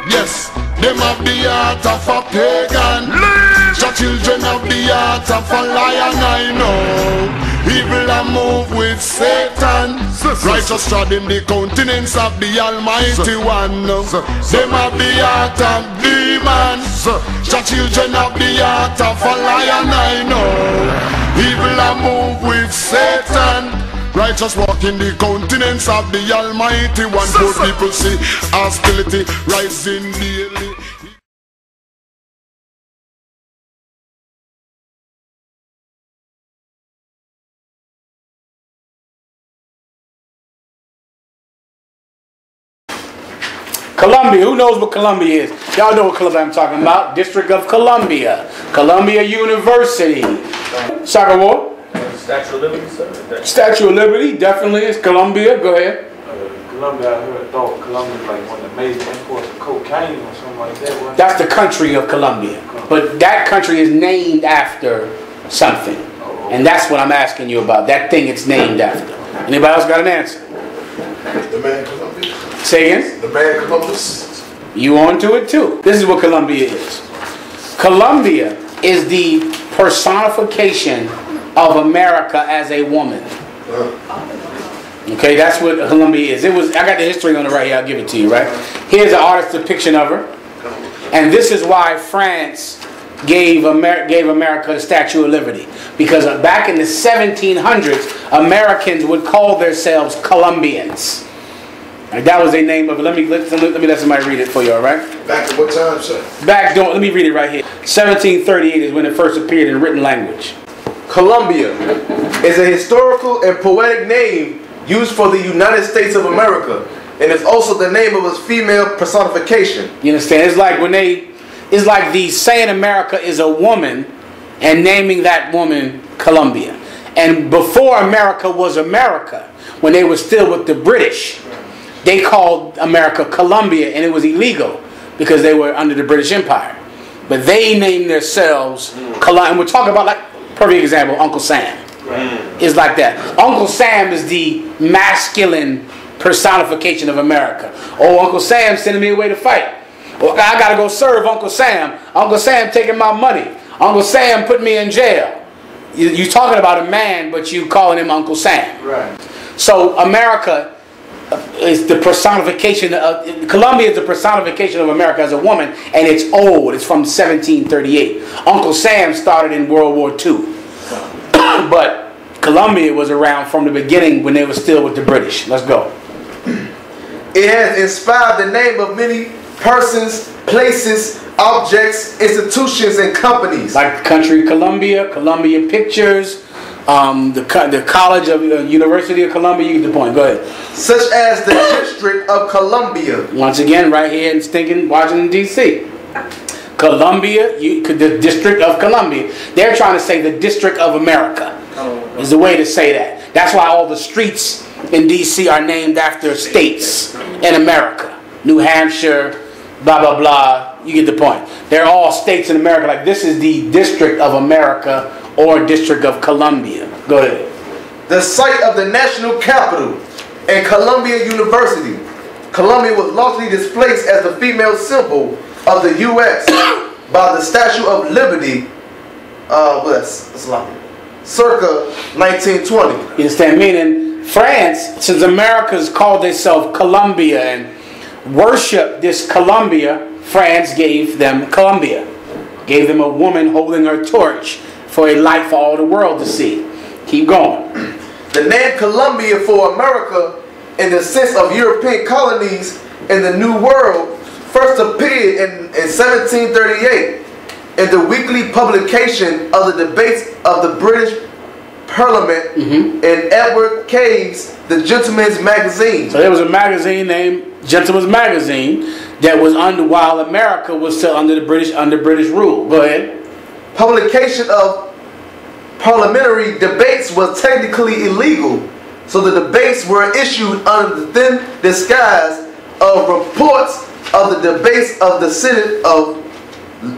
Yes, them have the heart of a pagan. The children have the heart of a lion, I know. Evil a move with Satan. Righteous trod in the countenance of the Almighty One. Them have the heart of demons. The children have the heart of a lion, I know. Evil a move with Satan. Righteous walk in the countenance of the Almighty One. Good people see hostility rising daily. Columbia, who knows what Columbia is? Y'all know what Columbia I'm talking about. District of Columbia. Columbia University. Soccer War? Statue of Liberty, sir? Statue of Liberty, definitely is Columbia. Go ahead. Columbia, I thought Columbia was like one of the major imports of cocaine or something like that. That's the country of Columbia. But that country is named after something. And that's what I'm asking you about. That thing it's named after. Anybody else got an answer? The man Columbia. Say again? The man Columbus. You on to it too. This is what Columbia is. Columbia is the personification of America as a woman. Okay, that's what Columbia is. I got the history on it right here. I'll give it to you, right? Here's an artist's depiction of her. And this is why France gave America the Statue of Liberty. Because back in the 1700s, Americans would call themselves Colombians. Right, that was their name of it. Let me let somebody read it for you, all right? Back at what time, sir? Let me read it right here. 1738 is when it first appeared in written language. Columbia is a historical and poetic name used for the United States of America, and it's also the name of its female personification. You understand? It's like it's like saying America is a woman and naming that woman Columbia. And before America was America, when they were still with the British, they called America Columbia, and it was illegal because they were under the British Empire. But they named themselves Columbia. And we're talking about, like, perfect example, Uncle Sam. Is like that. Uncle Sam is the masculine personification of America. Oh, Uncle Sam's sending me away to fight. Well, I got to go serve Uncle Sam. Uncle Sam taking my money. Uncle Sam put me in jail. You're talking about a man, but you calling him Uncle Sam. Right. So America is the personification of, Columbia is the personification of America as a woman, and it's old. It's from 1738. Uncle Sam started in World War II. But Columbia was around from the beginning when they were still with the British. Let's go. It has inspired the name of many persons, places, objects, institutions, and companies. Like the country Columbia, Columbia Pictures, the College of University of Columbia. You get the point. Go ahead. Such as the District of Columbia. Once again, right here in stinking Washington, D.C. Columbia, the District of Columbia. They're trying to say the District of America is the way to say that. That's why all the streets in D.C. are named after states in America. New Hampshire, blah, blah, blah. You get the point. They're all states in America. Like, this is the District of America or District of Columbia. Go ahead. The site of the national capital and Columbia University. Columbia was largely displaced as the female symbol of the U.S. by the Statue of Liberty, circa 1920. You understand? Meaning, France, since America's called itself Columbia and worship this Columbia, France gave them Columbia. Gave them a woman holding her torch for a light for all the world to see. Keep going. The name Columbia for America, in the sense of European colonies in the New World, first appeared in 1738 in the weekly publication of the debates of the British Parliament in Edward Cave's The Gentleman's Magazine. So there was a magazine named Gentleman's Magazine that was while America was still under British rule. Go ahead. Publication of parliamentary debates was technically illegal, so the debates were issued under the thin disguise of reports of the debates of the Senate of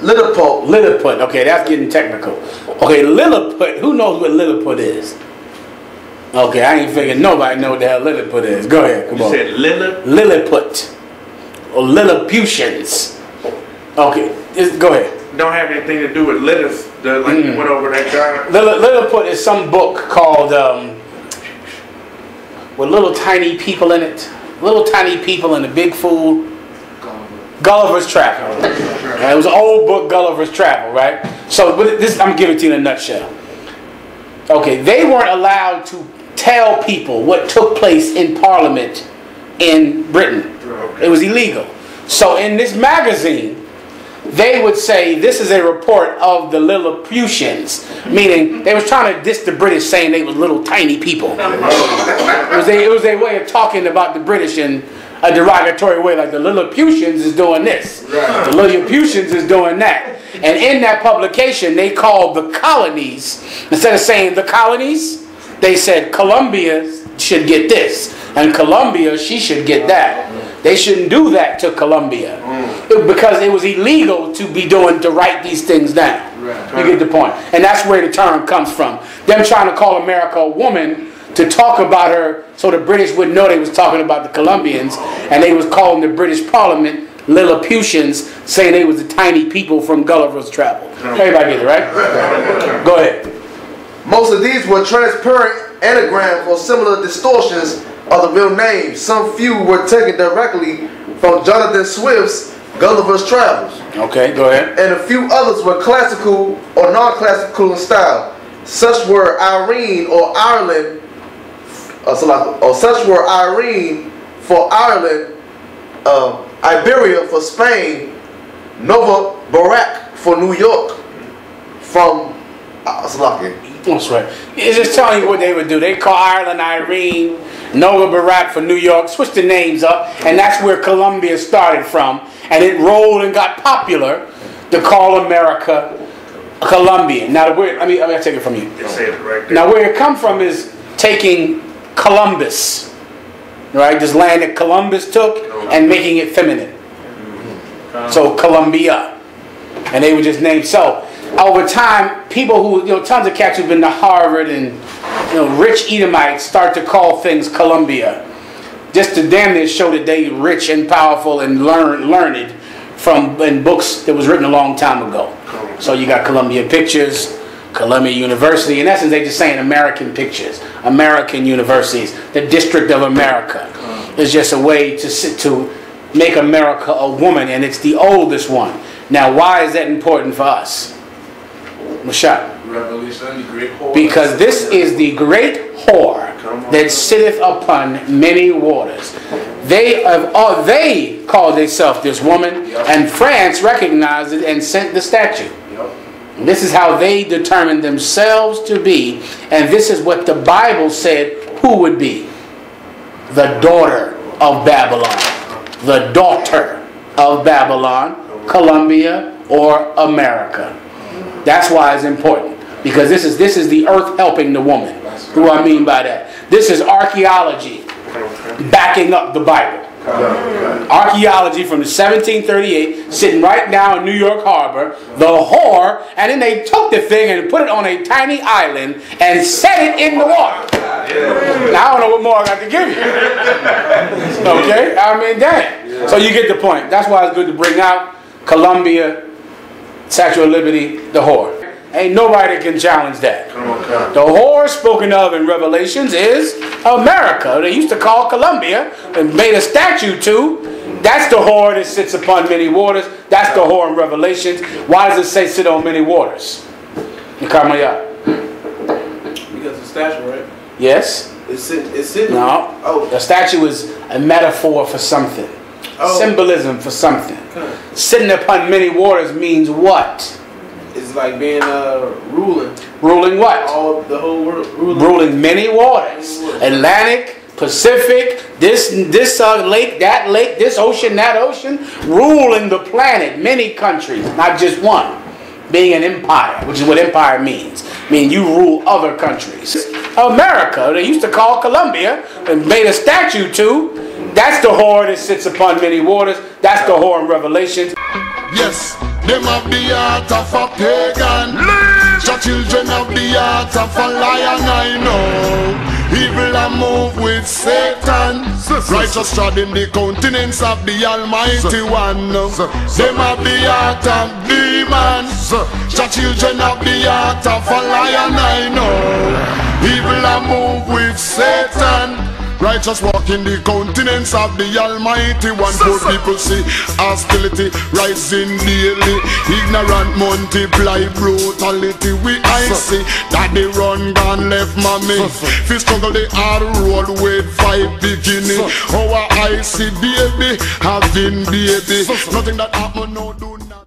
Lilliput. Lilliput. Okay, that's getting technical. Okay, Lilliput. Who knows what Lilliput is? Okay, I ain't figuring nobody know what the hell Lilliput is. Go ahead. Come on. You said Lilliput? Lilliput. or Lilliputians. Okay, go ahead. Don't have anything to do with Lilith. Like you went over that guy. Lilliput is some book called with little tiny people in it. Little tiny people and the big fool. Gulliver's Travel. It was an old book, Gulliver's Travel, right? So this, I'm giving it to you in a nutshell. Okay, they weren't allowed to tell people what took place in Parliament in Britain. It was illegal. So in this magazine, they would say this is a report of the Lilliputians, meaning they was trying to diss the British, saying they was little tiny people. It was a way of talking about the British in a derogatory way, like the Lilliputians is doing this, the Lilliputians is doing that. And in that publication, they called the colonies, instead of saying the colonies, they said Colombia should get this, and Colombia, she should get that. They shouldn't do that to Colombia because it was illegal to write these things down. You get the point. And that's where the term comes from. Them trying to call America a woman to talk about her so the British wouldn't know they was talking about the Colombians, and they was calling the British Parliament Lilliputians, saying they was the tiny people from Gulliver's Travel. Everybody get it, right? Go ahead. Most of these were transparent anagrams or similar distortions of the real names. Some few were taken directly from Jonathan Swift's Gulliver's Travels. Okay, go ahead. And a few others were classical or non-classical in style. Such were Irene or Ireland, such were Irene for Ireland, Iberia for Spain, Nova Barak for New York, from That's right. It's just telling you what they would do. They call Ireland Irene, Nova Barak for New York, switch the names up, and that's where Colombia started from. And it rolled and got popular to call America Colombian. Now, let me take it from you. Now, where it come from is taking Columbus, right? This land that Columbus took and making it feminine. So Colombia, and they would just name. So over time, people who tons of cats who've been to Harvard and rich Edomites start to call things Columbia, just to damn near show that they rich and powerful and learned from in books that was written a long time ago. So you got Columbia Pictures, Columbia University. In essence, they just saying American Pictures, American Universities, the District of America. It's just a way to make America a woman, and it's the oldest one. Now, why is that important for us? Mashak. Revelation, the great whore. Because this is the great whore that sitteth upon many waters. They called themselves this woman, and France recognized it and sent the statue. This is how they determined themselves to be, and this is what the Bible said who would be. The daughter of Babylon. The daughter of Babylon, Columbia, or America. That's why it's important, because this is the earth helping the woman. What do I mean by that? This is archaeology backing up the Bible. Archaeology from 1738, sitting right now in New York Harbor, the whore, and then they took the thing and put it on a tiny island and set it in the water. Now I don't know what more I got to give you. Okay? I mean, damn. So you get the point. That's why it's good to bring out Columbia, Statue of Liberty, the whore. Ain't nobody that can challenge that. The whore spoken of in Revelations is America. They used to call Columbia and made a statue to. That's the whore that sits upon many waters. That's the whore in Revelations. Why does it say sit on many waters? Because the statue, right? Yes. It's sitting. No. Oh. The statue is a metaphor for something. Oh. Symbolism for something. Sitting upon many waters means what? It's like being ruling. Ruling what? The whole world. Ruling many waters. Atlantic, Pacific, this lake, that lake, this ocean, that ocean. Ruling the planet, many countries, not just one. Being an empire, which is what empire means. Meaning you rule other countries. America, they used to call Columbia and made a statue to. That's the whore that sits upon many waters. That's the whore in Revelations. Yes, them have the heart of a pagan. The children have the heart of a lion, I know. Evil a move with Satan. Righteous trod in the countenance of the Almighty One. Them have the heart of demons. The children of the heart of a lion, I know. Evil a move with Satan. Righteous walk in the countenance of the Almighty One. Poor people see hostility rising daily. Ignorant multiply brutality. I see that they run gone left mommy. Fi struggle the hard road with 5 beginning. Our I see baby having baby. Nothing that happen no do.